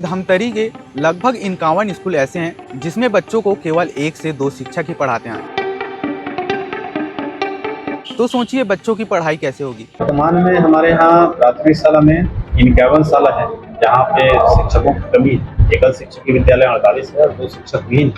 धमतरी के लगभग 51 स्कूल ऐसे हैं जिसमें बच्चों को केवल 1 से 2 शिक्षक ही पढ़ाते हैं। तो सोचिए बच्चों की पढ़ाई कैसे होगी। वर्तमान में हमारे यहाँ प्राथमिक शाला में 51 शाला है जहाँ पे शिक्षकों की कमी है। एकल शिक्षक विद्यालय 48 है और 2 शिक्षक विहीन।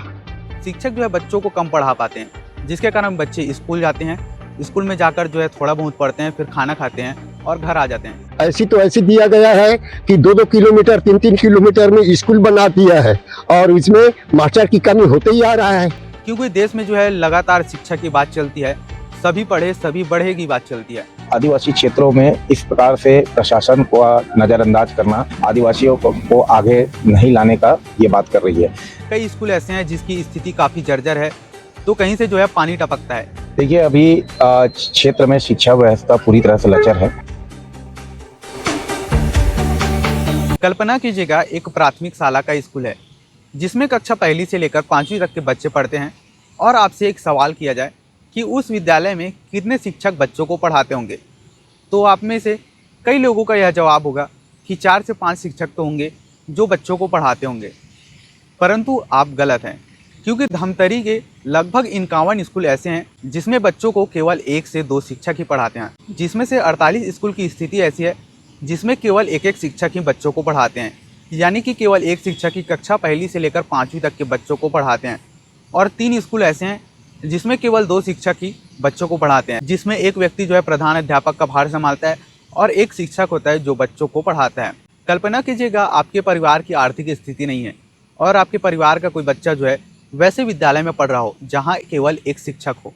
शिक्षक जो है बच्चों को कम पढ़ा पाते हैं, जिसके कारण बच्चे स्कूल जाते हैं, स्कूल में जाकर जो है थोड़ा बहुत पढ़ते हैं, फिर खाना खाते हैं और घर आ जाते हैं। ऐसी दिया गया है कि 2-2 किलोमीटर 3-3 किलोमीटर में स्कूल बना दिया है और इसमें मास्टर की कमी होते ही आ रहा है। क्योंकि देश में जो है लगातार शिक्षा की बात चलती है, सभी पढ़े सभी बढ़े की बात चलती है। आदिवासी क्षेत्रों में इस प्रकार से प्रशासन को नजरअंदाज करना आदिवासियों को आगे नहीं लाने का ये बात कर रही है। कई स्कूल ऐसे हैं जिसकी स्थिति काफी जर्जर है, तो कहीं से जो है पानी टपकता है। देखिए अभी क्षेत्र में शिक्षा व्यवस्था पूरी तरह से लचर है। कल्पना कीजिएगा एक प्राथमिक शाला का स्कूल है जिसमें कक्षा 1 से लेकर 5वीं तक के बच्चे पढ़ते हैं और आपसे एक सवाल किया जाए कि उस विद्यालय में कितने शिक्षक बच्चों को पढ़ाते होंगे, तो आप में से कई लोगों का यह जवाब होगा कि 4 से 5 शिक्षक तो होंगे जो बच्चों को पढ़ाते होंगे। परंतु आप गलत हैं, क्योंकि धमतरी के लगभग 51 स्कूल ऐसे हैं जिसमें बच्चों को केवल 1 से 2 शिक्षक ही पढ़ाते हैं, जिसमें से 48 स्कूल की स्थिति ऐसी है जिसमें केवल एक शिक्षक ही बच्चों को पढ़ाते हैं, यानी कि केवल एक शिक्षक ही कक्षा 1 से लेकर 5वीं तक के बच्चों को पढ़ाते हैं। और 3 स्कूल ऐसे हैं जिसमें केवल 2 शिक्षक ही बच्चों को पढ़ाते हैं, जिसमें एक व्यक्ति जो है प्रधान अध्यापक का भार संभालता है और एक शिक्षक होता है जो बच्चों को पढ़ाता है। कल्पना कीजिएगा आपके परिवार की आर्थिक स्थिति नहीं है और आपके परिवार का कोई बच्चा जो है वैसे विद्यालय में पढ़ रहा हो जहाँ केवल एक शिक्षक हो,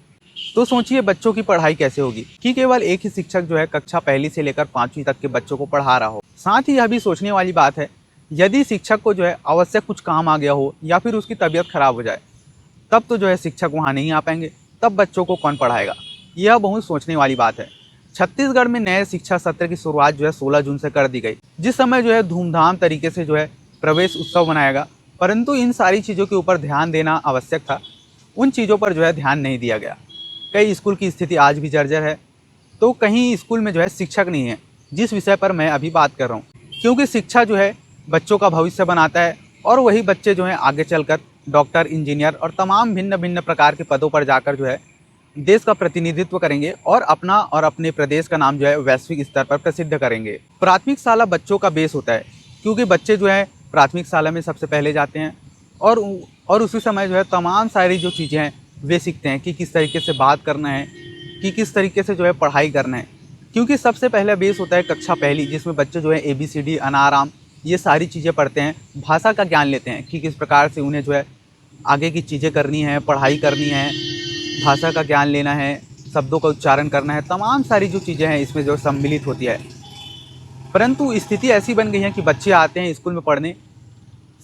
तो सोचिए बच्चों की पढ़ाई कैसे होगी कि केवल एक ही शिक्षक जो है कक्षा 1 से लेकर 5वीं तक के बच्चों को पढ़ा रहा हो। साथ ही यह भी सोचने वाली बात है, यदि शिक्षक को जो है आवश्यक कुछ काम आ गया हो या फिर उसकी तबीयत खराब हो जाए, तब तो जो है शिक्षक वहाँ नहीं आ पाएंगे, तब बच्चों को कौन पढ़ाएगा। यह बहुत सोचने वाली बात है। छत्तीसगढ़ में नए शिक्षा सत्र की शुरुआत जो है 16 जून से कर दी गई, जिस समय जो है धूमधाम तरीके से जो है प्रवेश उत्सव मनाएगा, परंतु इन सारी चीज़ों के ऊपर ध्यान देना आवश्यक था, उन चीज़ों पर जो है ध्यान नहीं दिया गया। कई स्कूल की स्थिति आज भी जर्जर है, तो कहीं स्कूल में जो है शिक्षक नहीं है, जिस विषय पर मैं अभी बात कर रहा हूँ। क्योंकि शिक्षा जो है बच्चों का भविष्य बनाता है और वही बच्चे जो हैं आगे चलकर डॉक्टर, इंजीनियर और तमाम भिन्न भिन्न प्रकार के पदों पर जाकर जो है देश का प्रतिनिधित्व करेंगे और अपना और अपने प्रदेश का नाम जो है वैश्विक स्तर पर प्रसिद्ध करेंगे। प्राथमिक शाला बच्चों का बेस होता है, क्योंकि बच्चे जो है प्राथमिक शाला में सबसे पहले जाते हैं और उसी समय जो है तमाम सारी जो चीज़ें हैं वे सीखते हैं कि किस तरीके से बात करना है, कि किस तरीके से जो है पढ़ाई करना है। क्योंकि सबसे पहले बेस होता है कक्षा 1 जिसमें बच्चे जो है ABCD, अनाराम ये सारी चीज़ें पढ़ते हैं, भाषा का ज्ञान लेते हैं कि किस प्रकार से उन्हें जो है आगे की चीज़ें करनी है, पढ़ाई करनी है, भाषा का ज्ञान लेना है, शब्दों का उच्चारण करना है, तमाम सारी जो चीज़ें हैं इसमें जो सम्मिलित होती है। परंतु स्थिति ऐसी बन गई है कि बच्चे आते हैं स्कूल में पढ़ने,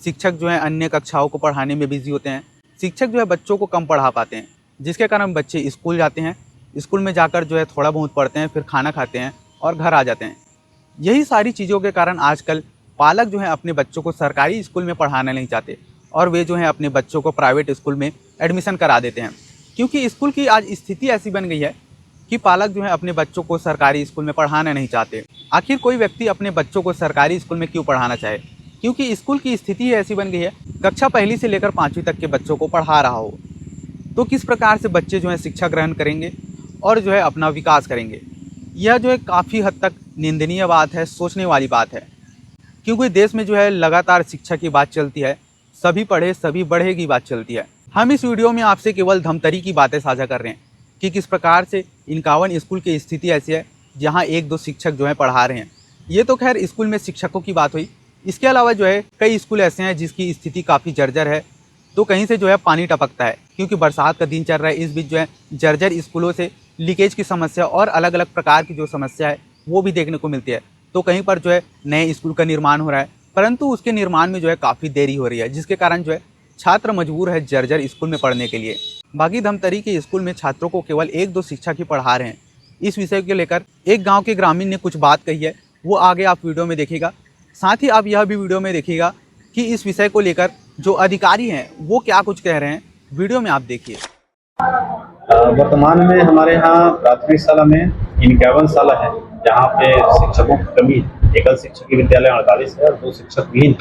शिक्षक जो है अन्य कक्षाओं को पढ़ाने में बिजी होते हैं, शिक्षक जो है बच्चों को कम पढ़ा पाते हैं, जिसके कारण बच्चे स्कूल जाते हैं, स्कूल में जाकर जो है थोड़ा बहुत पढ़ते हैं, फिर खाना खाते हैं और घर आ जाते हैं। यही सारी चीज़ों के कारण आजकल पालक जो हैं अपने बच्चों को सरकारी स्कूल में पढ़ाना नहीं चाहते और वे जो हैं अपने बच्चों को प्राइवेट स्कूल में एडमिशन करा देते हैं। क्योंकि स्कूल की आज स्थिति ऐसी बन गई है कि पालक जो है अपने बच्चों को सरकारी स्कूल में पढ़ाना नहीं चाहते। आखिर कोई व्यक्ति अपने बच्चों को सरकारी स्कूल में क्यों पढ़ाना चाहे, क्योंकि स्कूल की स्थिति ऐसी बन गई है कक्षा 1 से लेकर 5वीं तक के बच्चों को पढ़ा रहा हो, तो किस प्रकार से बच्चे जो है शिक्षा ग्रहण करेंगे और जो है अपना विकास करेंगे। यह जो है काफ़ी हद तक निंदनीय बात है, सोचने वाली बात है। क्योंकि देश में जो है लगातार शिक्षा की बात चलती है, सभी पढ़े सभी बढ़े की बात चलती है। हम इस वीडियो में आपसे केवल धमतरी की बातें साझा कर रहे हैं कि किस प्रकार से 51 स्कूल की स्थिति ऐसी है जहां 1-2 शिक्षक जो है पढ़ा रहे हैं। ये तो खैर स्कूल में शिक्षकों की बात हुई। इसके अलावा जो है कई स्कूल ऐसे हैं जिसकी स्थिति काफ़ी जर्जर है, तो कहीं से जो है पानी टपकता है। क्योंकि बरसात का दिन चल रहा है, इस बीच जो है जर्जर स्कूलों से लीकेज की समस्या और अलग अलग प्रकार की जो समस्या है वो भी देखने को मिलती है। तो कहीं पर जो है नए स्कूल का निर्माण हो रहा है, परंतु उसके निर्माण में जो है काफ़ी देरी हो रही है, जिसके कारण जो है छात्र मजबूर है जर्जर स्कूल में पढ़ने के लिए। बाकी धमतरी के स्कूल में छात्रों को केवल 1-2 शिक्षक ही पढ़ा रहे हैं। इस विषय को लेकर एक गाँव के ग्रामीण ने कुछ बात कही है, वो आगे आप वीडियो में देखिएगा। साथ ही आप यह भी वीडियो में देखिएगा कि इस विषय को लेकर जो अधिकारी हैं वो क्या कुछ कह रहे हैं, वीडियो में आप देखिए। वर्तमान में हमारे यहाँ प्राथमिक शाला में 51 शाला है जहाँ पे शिक्षकों की कमी है। एकल शिक्षक विद्यालय 48 है और 2 शिक्षक विहीन।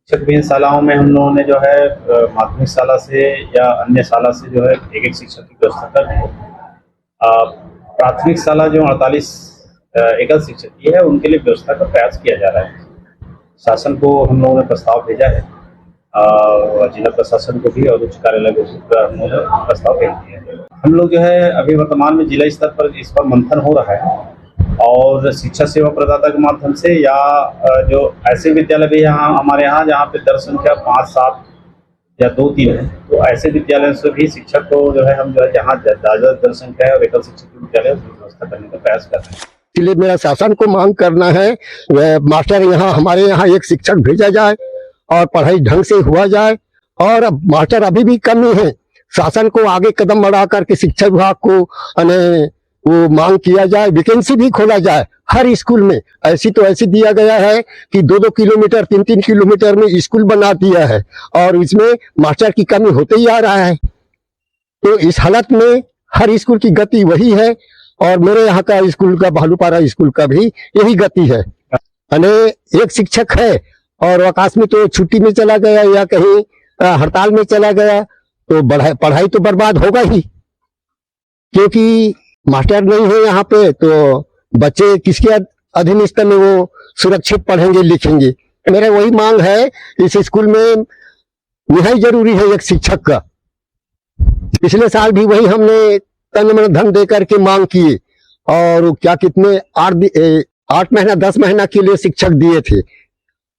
शिक्षक विहीन शालाओं में हम लोगों ने जो है माध्यमिक शाला से या अन्य शाला से जो है एक शिक्षक की व्यवस्था कर दी है। प्राथमिक शाला जो 48 एकल शिक्षक की है उनके लिए व्यवस्था का प्रयास किया जा रहा है। शासन को हम लोगों ने प्रस्ताव भेजा है, जिला प्रशासन को भी और उच्च कार्यालय को हम लोगों ने प्रस्ताव भेज दिया है। हम लोग जो है अभी वर्तमान में जिला स्तर पर इस पर मंथन हो रहा है और शिक्षा सेवा प्रदाता के माध्यम से या जो ऐसे विद्यालय भी यहाँ हमारे यहाँ जहाँ पे दर संख्या 5, 7 या 2, 3 है, तो ऐसे विद्यालयों से भी शिक्षक को जो है हम जो है जहाँ ज्यादा दर संख्या है और एकल शिक्षक के विद्यालय उसकी व्यवस्था करने का प्रयास कर रहे हैं। इसलिए मेरा शासन को मांग करना है, मास्टर यहाँ हमारे यहाँ एक शिक्षक भेजा जाए और पढ़ाई ढंग से हुआ जाए। और अब मास्टर अभी भी कमी है, शासन को आगे कदम बढ़ा करके शिक्षा विभाग को वो मांग किया जाए, वैकेंसी भी खोला जाए हर स्कूल में। ऐसी तो ऐसी दिया गया है कि 2-2 किलोमीटर 3-3 किलोमीटर में स्कूल बना दिया है और इसमें मास्टर की कमी होते ही आ रहा है। तो इस हालत में हर स्कूल की गति वही है और मेरे यहाँ का स्कूल का भालूपारा स्कूल का भी यही गति है। यानी एक शिक्षक है और आकाश में तो छुट्टी में चला गया या कहीं हड़ताल में चला गया तो पढ़ाई तो बर्बाद होगा ही, क्योंकि मास्टर नहीं है यहाँ पे तो बच्चे किसके अधीन स्तर में वो सुरक्षित पढ़ेंगे लिखेंगे। मेरा वही मांग है, इस स्कूल में निहायत जरूरी है एक शिक्षक का। पिछले साल भी वही हमने तन मन धन दे करके मांग की और क्या कितने 8 महीना 10 महीना के लिए शिक्षक दिए थे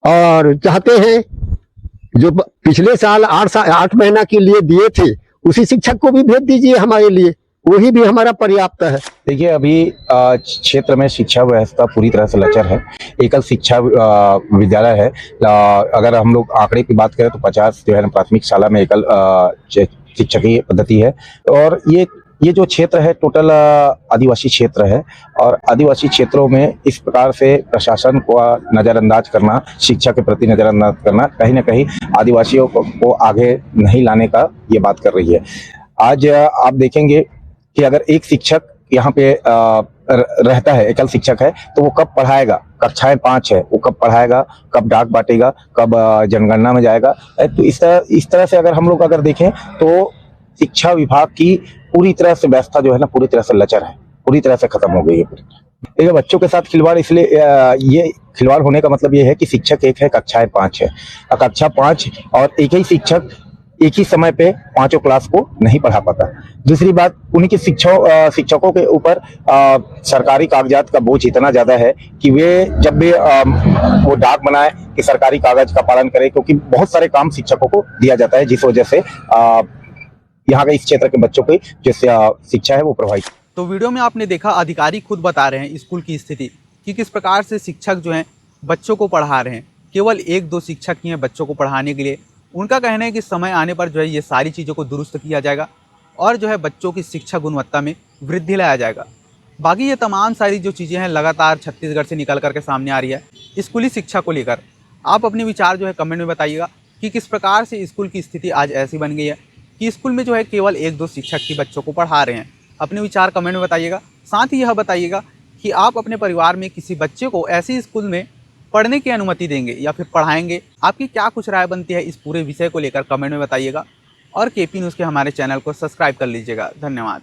और चाहते हैं जो पिछले साल 8 महीना के लिए दिए थे उसी शिक्षक को भी भेज दीजिए हमारे लिए, वही भी हमारा पर्याप्त है। देखिए, अभी क्षेत्र में शिक्षा व्यवस्था पूरी तरह से लचर है। एकल शिक्षा विद्यालय है। अगर हम लोग आंकड़े की बात करें तो 50 जो है ना प्राथमिक शाला में एकल शिक्षा की पद्धति है। और ये जो क्षेत्र है टोटल आदिवासी क्षेत्र है और आदिवासी क्षेत्रों में इस प्रकार से प्रशासन को नज़रअंदाज करना, शिक्षा के प्रति नज़रअंदाज करना कहीं ना कहीं आदिवासियों को आगे नहीं लाने का ये बात कर रही है। आज आप देखेंगे कि अगर एक शिक्षक यहाँ पे रहता है, एकल शिक्षक है, तो वो कब पढ़ाएगा? कक्षाएं 5 है, वो कब पढ़ाएगा, कब डाक बांटेगा, कब जनगणना में जाएगा? तो इस तरह से अगर हम लोग अगर देखें तो शिक्षा विभाग की पूरी तरह से व्यवस्था जो है ना पूरी तरह से लचर है, पूरी तरह से खत्म हो गई है। देखिए, बच्चों के साथ खिलवाड़ इसलिए ये खिलवाड़ होने का मतलब ये है कि शिक्षक एक है, कक्षाएं 5 है। कक्षा 5 और एक ही शिक्षक एक ही समय पे 5 क्लास को नहीं पढ़ा पाता। दूसरी बात, उन्हीं के शिक्षकों के ऊपर सरकारी कागजात का बोझ इतना ज्यादा है कि वे जब भी वो डाक बनाए कि सरकारी कागज का पालन करें, क्योंकि बहुत सारे काम शिक्षकों को दिया जाता है जिस वजह से यहाँ के इस क्षेत्र के बच्चों की जो शिक्षा है वो प्रभावित। तो वीडियो में आपने देखा, अधिकारी खुद बता रहे हैं स्कूल की स्थिति कि किस प्रकार से शिक्षक जो हैं बच्चों को पढ़ा रहे हैं। केवल 1-2 शिक्षक ही हैं बच्चों को पढ़ाने के लिए। उनका कहना है कि समय आने पर जो है ये सारी चीज़ों को दुरुस्त किया जाएगा और जो है बच्चों की शिक्षा गुणवत्ता में वृद्धि लाया जाएगा। बाकी ये तमाम सारी जो चीज़ें हैं लगातार छत्तीसगढ़ से निकल करके सामने आ रही है स्कूली शिक्षा को लेकर। आप अपने विचार जो है कमेंट में बताइएगा कि किस प्रकार से स्कूल की स्थिति आज ऐसी बन गई है कि स्कूल में जो है केवल 1-2 शिक्षक ही बच्चों को पढ़ा रहे हैं। अपने विचार कमेंट में बताइएगा। साथ ही यह बताइएगा कि आप अपने परिवार में किसी बच्चे को ऐसे स्कूल में पढ़ने की अनुमति देंगे या फिर पढ़ाएंगे। आपकी क्या कुछ राय बनती है इस पूरे विषय को लेकर कमेंट में बताइएगा और केपी न्यूज़ के हमारे चैनल को सब्सक्राइब कर लीजिएगा। धन्यवाद।